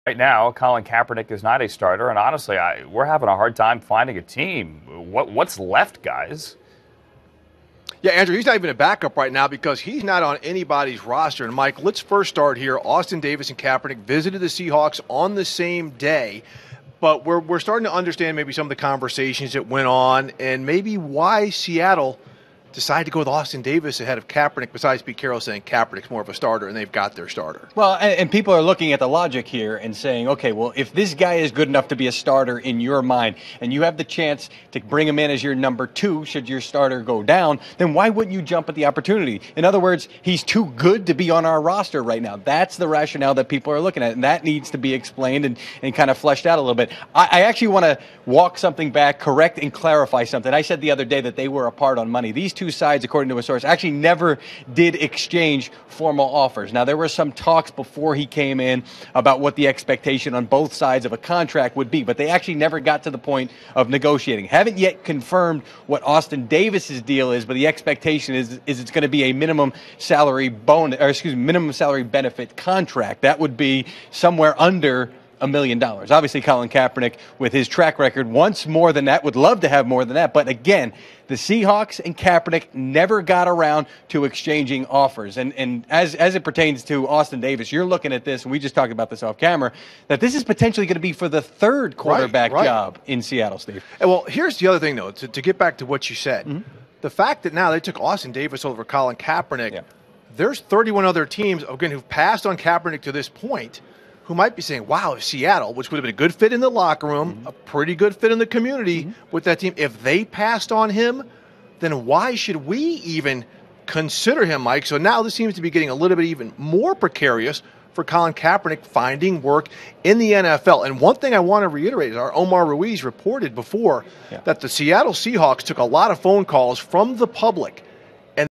Right now, Colin Kaepernick is not a starter, and honestly, we're having a hard time finding a team. What's left, guys? Yeah, Andrew, he's not even a backup right now because he's not on anybody's roster. And, Mike, let's first start here. Austin Davis and Kaepernick visited the Seahawks on the same day. But we're starting to understand maybe some of the conversations that went on and maybe why Seattle decided to go with Austin Davis ahead of Kaepernick, besides Pete Carroll saying Kaepernick's more of a starter and they've got their starter. Well, and people are looking at the logic here and saying, okay, well, if this guy is good enough to be a starter in your mind and you have the chance to bring him in as your number two should your starter go down, then why wouldn't you jump at the opportunity? In other words, he's too good to be on our roster right now. That's the rationale that people are looking at, and that needs to be explained and kind of fleshed out a little bit. I actually want to walk something back, correct and clarify something. I said the other day that they were apart on money. These two sides, according to a source, actually never did exchange formal offers. Now, there were some talks before he came in about what the expectation on both sides of a contract would be, but they actually never got to the point of negotiating. Haven't yet confirmed what Austin Davis's deal is, but the expectation is it's going to be a minimum salary minimum salary benefit contract. That would be somewhere under $1 million. Obviously, Colin Kaepernick, with his track record, wants more than that, would love to have more than that. But again, the Seahawks and Kaepernick never got around to exchanging offers. And as it pertains to Austin Davis, you're looking at this, and we just talked about this off camera, that this is potentially going to be for the third quarterback job in Seattle, Steve. And well, here's the other thing, though, to get back to what you said. Mm-hmm. The fact that now they took Austin Davis over Colin Kaepernick, there's 31 other teams, again, who've passed on Kaepernick to this point, who might be saying, wow, if Seattle, which would have been a good fit in the locker room, a pretty good fit in the community with that team, if they passed on him, then why should we even consider him, Mike? So now this seems to be getting a little bit even more precarious for Colin Kaepernick finding work in the NFL. And one thing I want to reiterate is our Omar Ruiz reported before that the Seattle Seahawks took a lot of phone calls from the public